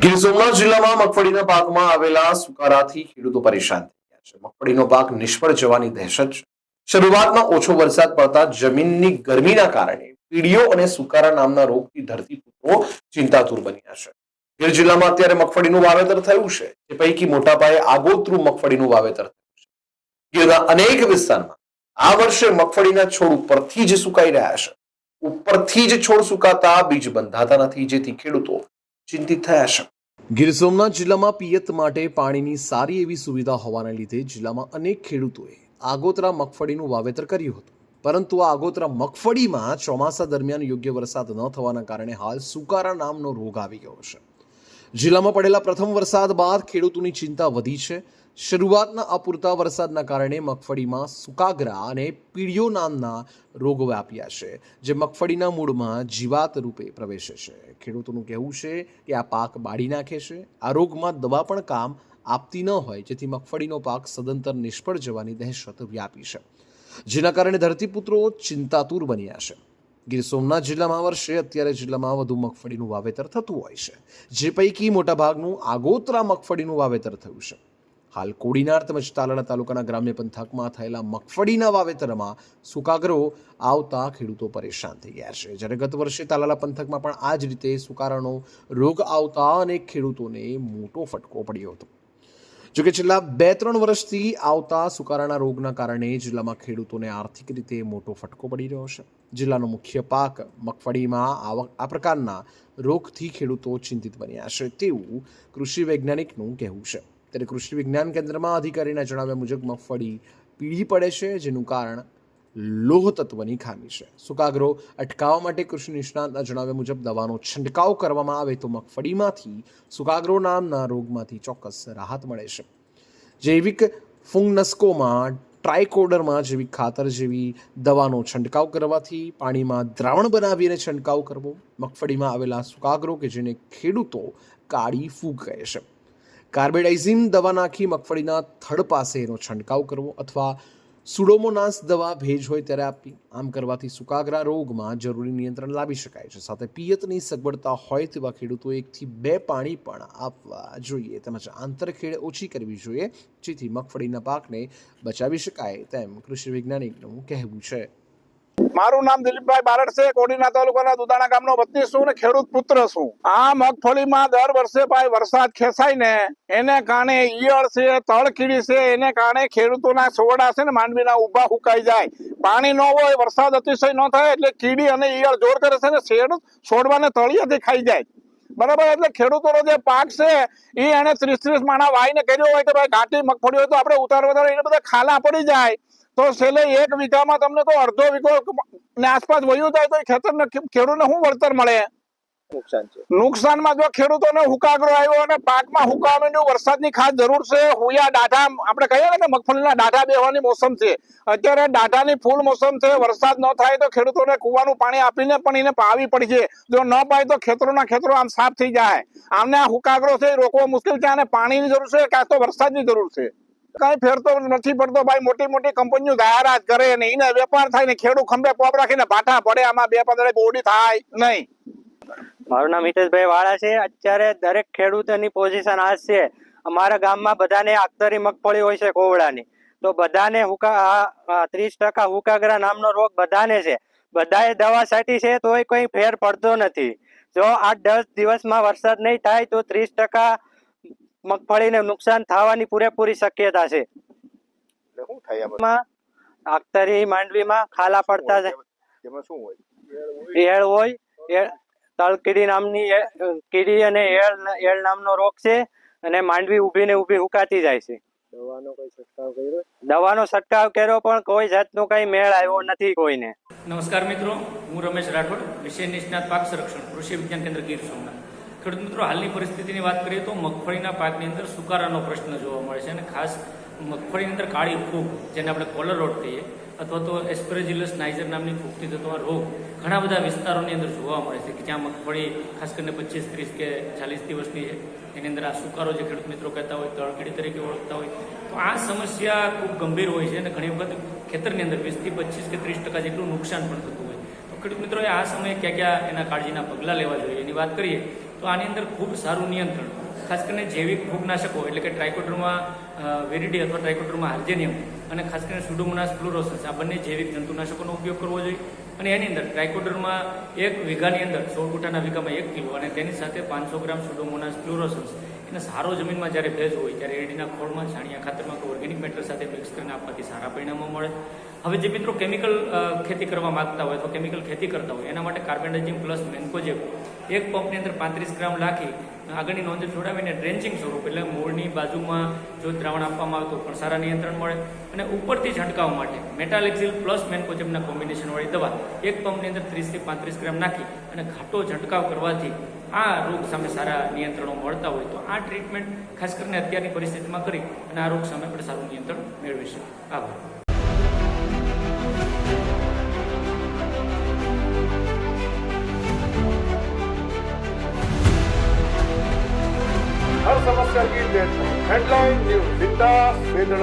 ગીર સોમનાથ જિલ્લામાં મગફળીના પાકમાં આવેલા સુકારાથી ખેડૂતો પરેશાન થઈ ગયા છે. મગફળીનો પાક નિષ્ફળ જવાની દહેશત છે. શરૂઆતમાં ઓછો વરસાદ પડતા જમીનની ગરમીના કારણે પીડીઓ અને સુકારા નામના રોગથી ધરતીપુત્રો ચિંતાતુર બન્યા છે. ગીર જિલ્લામાં અત્યારે મગફળીનું વાવેતર થયું છે, તે પૈકી મોટા પાયે આગોતરું મગફળીનું વાવેતર થયું છે. ગીરના અનેક વિસ્તારમાં આ વર્ષે મગફળીના છોડ ઉપરથી જ સુકાઈ રહ્યા છે. ઉપરથી જ છોડ સુકાતા બીજ બંધાતા નથી, જેથી ખેડૂતો ચિંતિત થયા છે. ગીર સોમનાથ જિલ્લામાં પિયત માટે પાણીની સારી એવી સુવિધા હોવાને લીધે જિલ્લામાં અનેક ખેડૂતોએ આગોતરા મગફળીનું વાવેતર કર્યું હતું, પરંતુ આ આગોતરા મગફળીમાં ચોમાસા દરમિયાન યોગ્ય વરસાદ ન થવાના કારણે હાલ સુકારા નામનો રોગ આવી ગયો છે. જિલ્લામાં પડેલા પ્રથમ વરસાદ બાદ ખેડૂતોની ચિંતા વધી છે. શરૂઆતના અપૂરતા વરસાદના કારણે મગફળીમાં સુકાગ્રા અને પીળીઓ નામના રોગો વ્યાપ્યા છે, જે મગફળીના મૂળમાં જીવાત રૂપે પ્રવેશે છે. ખેડૂતોનું કહેવું છે કે આ પાક બાળી નાખે છે. આ રોગમાં દવા પણ કામ આપતી ન હોય, જેથી મગફળીનો પાક સદંતર નિષ્ફળ જવાની દહેશત વ્યાપી છે, જેના કારણે ધરતીપુત્રો ચિંતાતુર બન્યા છે. ગીર સોમનાથ જિલ્લામાં વર્ષે અત્યારે જિલ્લામાં વધુ મગફળીનું વાવેતર થતું હોય છે, જે પૈકી મોટાભાગનું આગોતરા મગફળીનું વાવેતર થયું છે. હાલ કોડીનાર તેમજ તાલાળા તાલુકાના ગ્રામ્ય પંથકમાં થયેલા મગફળીના વાવેતરમાં સુકાગરો આવતા ખેડૂતો પરેશાન થઈ ગયા છે. જ્યારે ગત વર્ષે તાલાળા પંથકમાં પણ આ જ રીતે સુકારાનો રોગ આવતા અનેક ખેડૂતોને મોટો ફટકો પડ્યો હતો. જોકે છેલ્લા 2-3 વર્ષથી આવતા સુકારાના રોગના કારણે જિલ્લામાં ખેડૂતોને આર્થિક રીતે મોટો ફટકો પડી રહ્યો છે. જિલ્લાનો મુખ્ય પાક મગફળીમાં આ પ્રકારના રોગથી ખેડૂતો ચિંતિત બન્યા છે તેવું કૃષિ વૈજ્ઞાનિકનું કહેવું છે. ત્યારે કૃષિ વિજ્ઞાન કેન્દ્રમાં અધિકારીના જણાવ્યા મુજબ મગફળી પીળી પડે છે, જેનું કારણ લોહ તત્વની ખામી છે. સુકાગ્રો અટકાવવા માટે કૃષિ નિષ્ણાતના જણાવ્યા મુજબ દવાનો છંટકાવ કરવામાં આવે તો મગફળીમાંથી સુકાગ્રો નામના રોગમાંથી ચોક્કસ રાહત મળે છે. જૈવિક ફૂંગનસ્કોમાં ટ્રાયકોડરમાં જેવી ખાતર જેવી દવાનો છંટકાવ કરવાથી પાણીમાં દ્રાવણ બનાવીને છંટકાવ કરવો. મગફળીમાં આવેલા સુકાગ્રો કે જેને ખેડૂતો કાળી ફૂગ કહે છે, કાર્બેડાઇઝિમ દવા નાખી મગફળીના થડ પાસે એનો છંટકાવ કરવો અથવા સુડોમોનાસ દવા ભેજ હોય ત્યારે આપવી. આમ કરવાથી સુકાગ્રા રોગમાં જરૂરી નિયંત્રણ લાવી શકાય છે. સાથે પિયતની સગવડતા હોય તેવા ખેડૂતો 1 થી 2 પાણી પણ આપવા જોઈએ, તેમજ આંતરખેડ ઓછી કરવી જોઈએ, જેથી મગફળીના પાકને બચાવી શકાય તેમ કૃષિ વૈજ્ઞાનિકનું કહેવું છે. મારું નામ દિલીપભાઈ બારડ છે. કોડીના તાલુકાના દુધાણા ગામનો વતની છું ને ખેડૂત પુત્ર છું. આ મગફળીમાં દર વર્ષે ભાઈ વરસાદ ખેંચાય ને એને કારણે ઈયળ છે, તળકીડી છે, એને કારણે ખેડૂતોના છોડા છે ને માંડવીના ઊભા હુકાઈ જાય. પાણી ન હોય, વરસાદ અતિશય ન થાય એટલે કીડી અને ઈયળ જોર કરે છે ને છોડવાને તળિયેથી ખાઈ જાય. બરાબર. એટલે ખેડૂતોનો જે પાક છે એ એને 30-30 માણા વાઈને કર્યો હોય તો ભાઈ ઘાટી મગફળી હોય તો આપણે ઉતારવા એને બધા ખાલા પડી જાય તો છેલ્લે 1 વીઘામાં તમને તો અડધો વીઘો ને આસપાસ વયું જાય તો ખેતરને ખેડૂતને શું વળતર મળે? નુકસાનમાં જો ખેડૂતોને હુકાગ્રો આવ્યો અને પાકમાં હુકાવા માંડ્યું, વરસાદની ખાસ જરૂર છે. હુયા દાઢા આપણે કહીએ ને મગફળીના દાઢા બેહવાની મોસમ છે. અત્યારે દાઢાની ફૂલ મોસમ છે. વરસાદ ન થાય તો ખેડૂતોને કુવાનું પાણી આપીને પણ એને પાવી પડશે. જો ન પાય તો ખેતરોના ખેતરો આમ સાફ થઈ જાય. આમને આ હુકાગ્રો છે એ રોકવો મુશ્કેલ છે. અને પાણીની જરૂર છે કાં તો વરસાદની જરૂર છે. કઈ ફેરતો નથી પડતો ભાઈ. મોટી મોટી કંપનીઓ જાહેરાત કરે ને એને વેપાર થાય ને ખેડૂત ખંભે પોપ રાખીને ભાઠા પડે. આમાં 2-15 બોડી થાય નહીં. મારું નામ હિતેશભાઈ વાળા છે. અત્યારે દરેક ખેડૂતોની પોઝિશન આ છે. અમારા ગામમાં બધાને આખતરી મગફળી હોય છે કોવડાની, તો બધાને 30% હુકાગ્રા નામનો રોગ બધાને છે. બધાએ દવા છાંટી છે તોય કોઈ ફેર પડતો નથી. જો 8-10 દિવસમાં વરસાદ નહીં થાય તો 30% મગફળીને નુકસાન થવાની પૂરેપૂરી શક્યતા છે. આખતરી માંડવીમાં ખાલા પડતા છે. એળ હોય, તળકીડી નામની કીડી અને એળ નામનો રોગ છે અને માંડવી ઊભી ને ઊભી હુકાતી જાય છે. દવાનો છંટકાવ કર્યો પણ કોઈ જાતનો કઈ મેળ આવ્યો નથી કોઈને. નમસ્કાર મિત્રો, હું રમેશ રાઠોડ, વિષય નિષ્ણાત પાક સંરક્ષણ, કૃષિ વિજ્ઞાન કેન્દ્ર ગીર સોમનાથ. ખેડૂત મિત્રો, હાલની પરિસ્થિતિની વાત કરીએ તો મગફળીના પાકની અંદર સુકારાનો પ્રશ્ન જોવા મળે છે અને ખાસ મગફળીની અંદર કાળી ફૂગ, જેને આપણે કોલર રોગ કહીએ, અથવા તો એસ્પરેજિલસ નાઇજર નામની ફૂગથી થતો આ રોગ ઘણા બધા વિસ્તારોની અંદર જોવા મળે છે કે જ્યાં મગફળી ખાસ કરીને 25, 30 કે 40 દિવસની છે. એની અંદર આ સુકારો જે ખેડૂત મિત્રો કહેતા હોય, તળકીડી તરીકે ઓળખતા હોય, તો આ સમસ્યા ખૂબ ગંભીર હોય છે અને ઘણી વખત ખેતરની અંદર 20 થી 25 કે 30% જેટલું નુકસાન પણ થતું હોય. તો ખેડૂત મિત્રોએ આ સમયે ક્યાં ક્યાં એના કાળજીના પગલાં લેવા જોઈએ એની વાત કરીએ તો આની અંદર ખૂબ સારું નિયંત્રણ, ખાસ કરીને જૈવિક ફૂગનાશકો એટલે કે ટ્રાઇકોડર્મા વિરિડી અથવા ટ્રાઇકોડર્મા હાર્જેનિયમ અને ખાસ કરીને સુડોમોનાસ ફ્લુરોસન્સ આ બંને જૈવિક જંતુનાશકોનો ઉપયોગ કરવો જોઈએ. અને એની અંદર ટ્રાઇકોડર્મા 1 વીઘાની અંદર 16 ગુંઠાના વીઘામાં 1 કિલો અને તેની સાથે 500 ગ્રામ સુડોમોનાસ ફ્લુરોસન્સ એને સારો જમીનમાં જ્યારે ભેજ હોય ત્યારે એરડીના ખોળમાં, છાણિયા ખાતરમાં કે ઓર્ગેનિક મેટર સાથે મિક્સ કરીને આપવાથી સારા પરિણામો મળે. હવે જે મિત્રો કેમિકલ ખેતી કરવા માંગતા હોય અથવા કેમિકલ ખેતી કરતા હોય એના માટે કાર્બેન્ડાઝિમ પ્લસ મેન્કોજેબ 1 પંપની અંદર 35 ગ્રામ નાખી આગળની નોંધ છોડાવીને ડ્રેન્ચિંગ સ્વરૂપ એટલે મૂળની બાજુમાં જો દ્રાવણ આપવામાં આવે તો પણ સારા નિયંત્રણ મળે. અને ઉપરથી છંટકાવ માટે મેટાલેક્સિલ પ્લસ મેન્કોજેબના કોમ્બિનેશનવાળી દવા 1 પંપની અંદર 30 થી 35 ગ્રામ નાખી અને ઘાટો છંટકાવ કરવાથી આ રોગ સામે સારા નિયંત્રણો મળતા હોય તો આ ટ્રીટમેન્ટ ખાસ કરીને અત્યારની પરિસ્થિતિમાં કરી અને આ રોગ સામે આપણે સારું નિયંત્રણ મેળવીશું. આભાર. हर समस्या की डेट हेडलाइन न्यूज बिंदास बेधड़क